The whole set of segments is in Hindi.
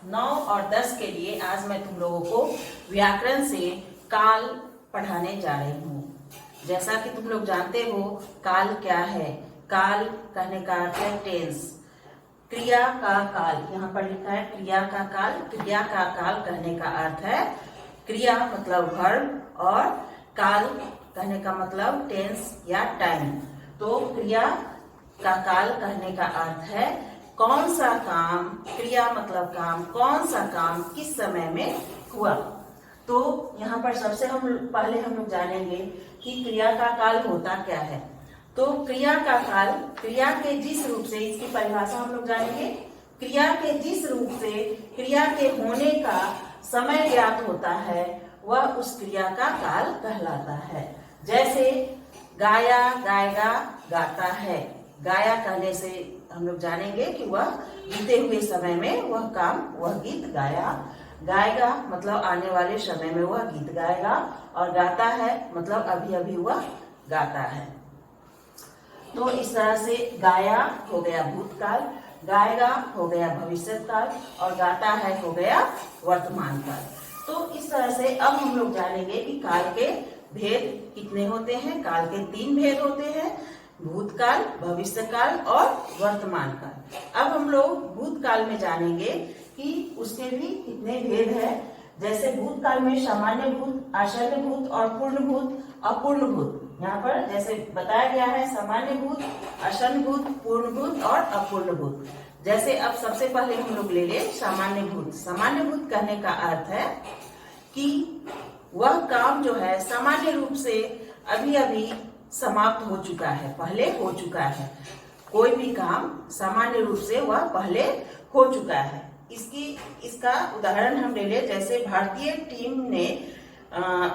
9 और 10 के लिए आज मैं तुम लोगों को व्याकरण से काल पढ़ाने जा रही हूँ। जैसा कि तुम लोग जानते हो काल क्या है। काल कहने का अर्थ है टेंस, क्रिया का काल। यहाँ पर लिखा है क्रिया का काल। क्रिया का काल कहने का अर्थ है क्रिया मतलब वर्ब और काल कहने का मतलब टेंस या टाइम। तो क्रिया का काल कहने का अर्थ है कौन सा काम, क्रिया मतलब काम, कौन सा काम किस समय में हुआ। तो यहाँ पर सबसे पहले हम लोग जानेंगे कि क्रिया का काल होता क्या है। तो क्रिया का काल, क्रिया के जिस रूप से, इसकी परिभाषा हम लोग जानेंगे। क्रिया के जिस रूप से क्रिया के होने का समय ज्ञात होता है वह उस क्रिया का काल कहलाता है। जैसे गाया, गाएगा, गाता है। गाया कहने से हम लोग जानेंगे कि वह बीते हुए समय में वह काम, वह गीत गाया। गाएगा मतलब आने वाले समय में वह गीत गाएगा। और गाता है मतलब अभी अभी वह गाता है। तो इस तरह से गाया हो गया भूतकाल, गाएगा हो गया भविष्यकाल और गाता है हो गया वर्तमान काल। तो इस तरह से अब हम लोग जानेंगे कि काल के भेद कितने होते हैं। काल के 3 भेद होते हैं, भूतकाल, भविष्यकाल और वर्तमान काल। अब हम लोग भूतकाल में जानेंगे कि उसके भी कितने भेद हैं। जैसे भूतकाल में सामान्य भूत, आसन्न भूत और पूर्ण भूत, अपूर्ण भूत। यहाँ पर जैसे बताया गया है सामान्य भूत, आसन्न भूत, पूर्ण भूत और अपूर्ण भूत। जैसे अब सबसे पहले हम लोग ले ले सामान्य भूत। सामान्य भूत कहने का अर्थ है कि वह काम जो है सामान्य रूप से अभी अभी समाप्त हो चुका है, पहले हो चुका है। कोई भी काम सामान्य रूप से वह पहले हो चुका है। इसका उदाहरण हम ले ले। जैसे भारतीय टीम ने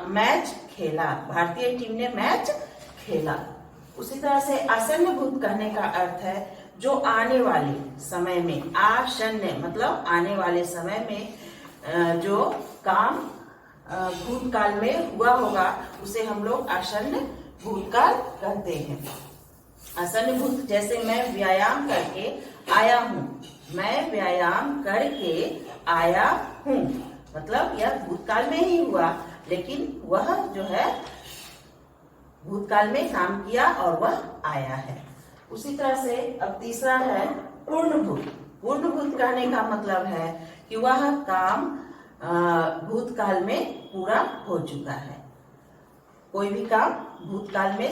मैच खेला, भारतीय टीम ने मैच खेला। उसी तरह से आसन्न भूत कहने का अर्थ है जो आने वाले समय में, आसन्न मतलब आने वाले समय में जो काम भूतकाल में हुआ होगा उसे हम लोग आसन्न भूतकाल कहते हैं। आसन्न भूत जैसे मैं व्यायाम करके आया हूँ, मैं व्यायाम करके आया हूँ मतलब यह भूतकाल में ही हुआ, लेकिन वह जो है भूतकाल में काम किया और वह आया है। उसी तरह से अब तीसरा है पूर्ण भूत। पूर्ण भूत कहने का मतलब है कि वह काम भूतकाल में पूरा हो चुका है। कोई भी काम भूतकाल में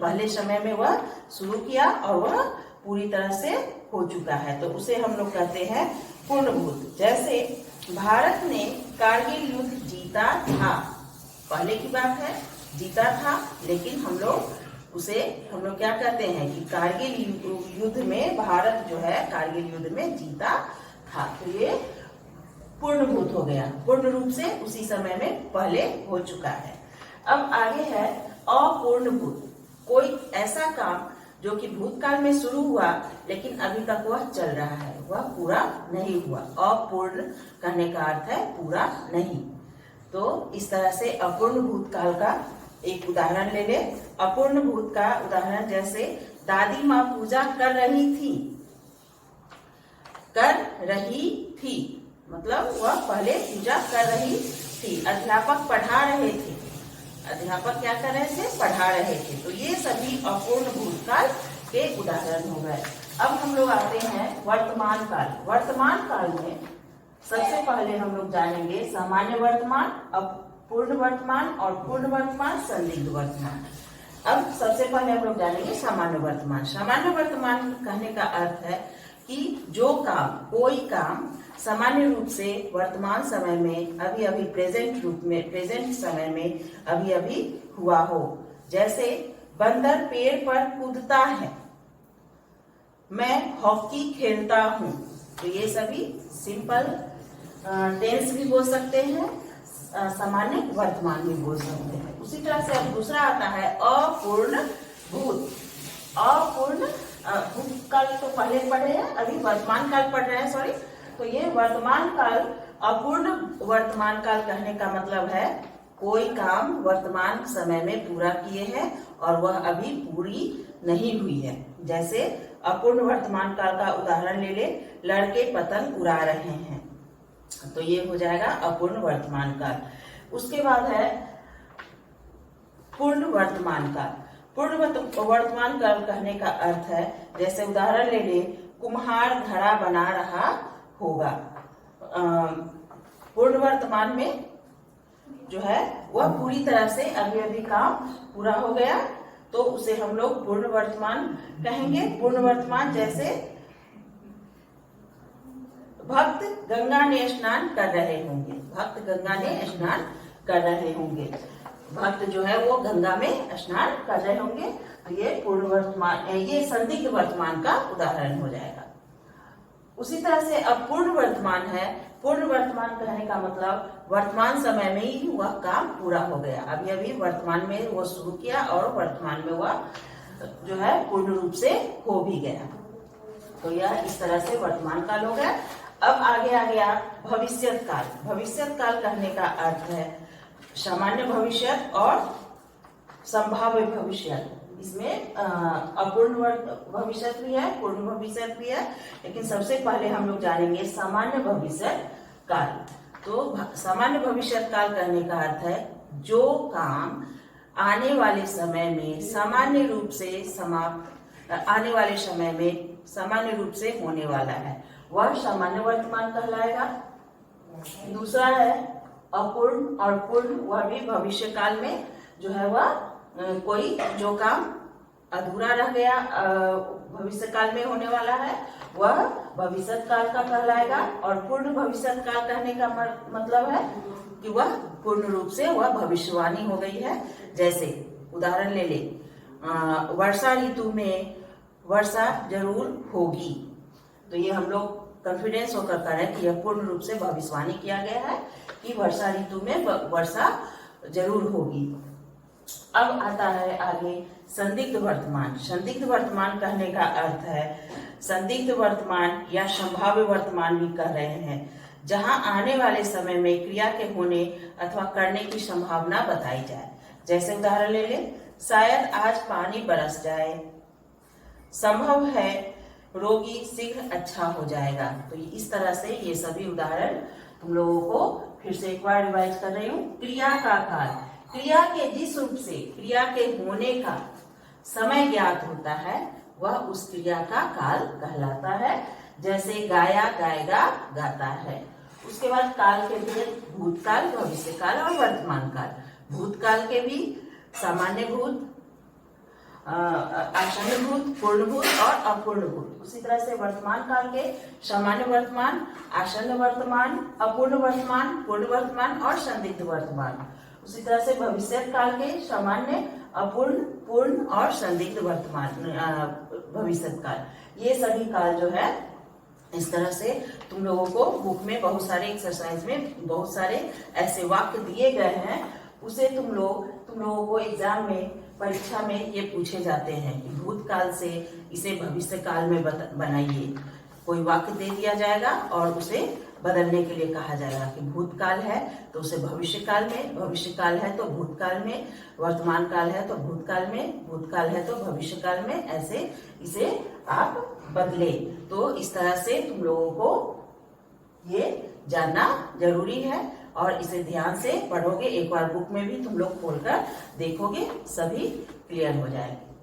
पहले समय में वह शुरू किया और वह पूरी तरह से हो चुका है, तो उसे हम लोग कहते हैं पूर्ण भूत। जैसे भारत ने कारगिल युद्ध जीता था, पहले की बात है, जीता था, लेकिन हम लोग क्या कहते हैं कि कारगिल युद्ध में भारत जो है कारगिल युद्ध में जीता था। तो ये पूर्ण भूत हो गया, पूर्ण रूप से उसी समय में पहले हो चुका है। अब आगे है अपूर्ण भूत। कोई ऐसा काम जो कि भूतकाल में शुरू हुआ लेकिन अभी तक वह चल रहा है, वह पूरा नहीं हुआ। अपूर्ण कहने का अर्थ है पूरा नहीं। तो इस तरह से अपूर्ण भूतकाल का एक उदाहरण ले ले। अपूर्ण भूत का उदाहरण जैसे दादी माँ पूजा कर रही थी मतलब वह पहले पूजा कर रही थी। अध्यापक पढ़ा रहे थे, अध्यापक क्या कर रहे थे, पढ़ा रहे थे। तो ये सभी अपूर्ण भूतकाल के उदाहरण हो गए। अब हम लोग आते हैं वर्तमान काल। वर्तमान काल में सबसे पहले हम लोग जानेंगे सामान्य वर्तमान, अपूर्ण वर्तमान और पूर्ण वर्तमान, संदिग्ध वर्तमान। अब सबसे पहले हम लोग जानेंगे सामान्य वर्तमान। सामान्य वर्तमान कहने का अर्थ है कि जो काम, कोई काम सामान्य रूप से वर्तमान समय में अभी अभी प्रेजेंट समय में अभी अभी हुआ हो। जैसे बंदर पेड़ पर कूदता है, मैं हॉकी खेलता हूँ। तो ये सभी सिंपल टेंस भी बोल सकते हैं, सामान्य वर्तमान भी बोल सकते हैं। उसी तरह से अब दूसरा आता है अपूर्ण भूत। अपूर्ण भूतकाल तो पहले पढ़े हैं, अभी वर्तमान काल पढ़ रहे हैं, सॉरी। तो ये वर्तमान काल, अपूर्ण वर्तमान काल कहने का मतलब है कोई काम वर्तमान समय में पूरा किए हैं और वह अभी पूरी नहीं हुई है। जैसे अपूर्ण वर्तमान काल का उदाहरण ले ले, लड़के पतंग उड़ा रहे हैं, तो ये हो जाएगा अपूर्ण वर्तमान काल। उसके बाद है पूर्ण वर्तमान काल। पूर्ण वर्तमान काल कहने का अर्थ है, जैसे उदाहरण ले ले, कुम्हार घड़ा बना रहा होगा। पूर्ण वर्तमान में जो है वह पूरी तरह से अभी अभी काम पूरा हो गया, तो उसे हम लोग पूर्ण वर्तमान कहेंगे। पूर्ण वर्तमान जैसे भक्त गंगा ने स्नान कर रहे होंगे, भक्त गंगा ने स्नान कर रहे होंगे, भक्त जो है वो गंगा में स्नान कर रहे होंगे, तो ये पूर्ण वर्तमान, ये संदिग्ध वर्तमान का उदाहरण हो जाएगा। उसी तरह से अब पूर्ण वर्तमान है। पूर्ण वर्तमान कहने का मतलब वर्तमान समय में ही वह काम पूरा हो गया, अभी अभी वर्तमान में वो शुरू किया और वर्तमान में वह जो है पूर्ण रूप से हो भी गया, तो यह इस तरह से वर्तमान काल हो गया। अब आगे आ गया भविष्यत काल। भविष्यत काल कहने का अर्थ है सामान्य भविष्य और संभाव्य भविष्य। इसमें अपूर्ण भविष्य भी है, पूर्ण भविष्य भी है, लेकिन सबसे पहले हम लोग जानेंगे सामान्य भविष्य काल। तो सामान्य भविष्य काल कहने का अर्थ है जो काम आने वाले समय में सामान्य रूप से समाप्त, आने वाले समय में सामान्य रूप से होने वाला है, वह सामान्य वर्तमान कहलाएगा। दूसरा है अपूर्ण और पूर्ण, वह भी भविष्य काल में जो है वह कोई जो काम अधूरा रह गया भविष्य काल में होने वाला है, वह भविष्य काल का कहलाएगा। और पूर्ण भविष्य काल कहने का मतलब है कि वह पूर्ण रूप से वह भविष्यवाणी हो गई है। जैसे उदाहरण ले ले, वर्षा ऋतु में वर्षा जरूर होगी, तो ये हम लोग कॉन्फिडेंस होकर करें कि यह पूर्ण रूप से भविष्यवाणी किया गया है कि वर्षा ऋतु में वर्षा जरूर होगी। अब आता है आगे संदिग्ध वर्तमान। संदिग्ध वर्तमान कहने का अर्थ है संदिग्ध वर्तमान या संभाव्य वर्तमान भी कह रहे हैं, जहां आने वाले समय में क्रिया के होने अथवा करने की संभावना बताई जाए। जैसे उदाहरण ले ले, शायद आज पानी बरस जाए, संभव है रोगी शीघ्र अच्छा हो जाएगा। तो इस तरह से ये सभी उदाहरण तुम लोगों को फिर से एक बार रिवाइज कर रही हूँ। क्रिया का काल, क्रिया के जिस रूप से क्रिया के होने का समय ज्ञात होता है वह उस क्रिया का काल कहलाता है। जैसे गाया, गाएगा, गाता है। उसके बाद काल के भेद भूतकाल, भविष्य काल और वर्तमान काल। भूतकाल के भी सामान्य भूत, आसन्न भूत, पूर्ण भूत और अपूर्ण भूत। उसी तरह से वर्तमान काल के सामान्य वर्तमान, आसन्न वर्तमान, अपूर्ण वर्तमान, पूर्ण वर्तमान और संदिग्ध वर्तमान। उसी तरह से भविष्य काल के सामान्य, अपूर्ण, पूर्ण और संदिग्ध वर्तमान, भविष्य काल। ये सभी काल जो है इस तरह से तुम लोगों को बुक में बहुत सारे एक्सरसाइज में बहुत सारे ऐसे वाक्य दिए गए हैं, उसे तुम लोगों को एग्जाम में, परीक्षा में ये पूछे जाते हैं कि भूतकाल से इसे भविष्य काल में बनाइए। कोई वाक्य दे दिया जाएगा और उसे बदलने के लिए कहा जाएगा कि भूतकाल है तो उसे भविष्य काल में, भविष्य काल है तो भूतकाल में, वर्तमान काल है तो भूतकाल में, भूतकाल है तो भविष्य काल में, ऐसे इसे आप बदले। तो इस तरह से तुम लोगों को ये जानना जरूरी है और इसे ध्यान से पढ़ोगे, एक बार बुक में भी तुम लोग खोलकर देखोगे, सभी क्लियर हो जाएगा।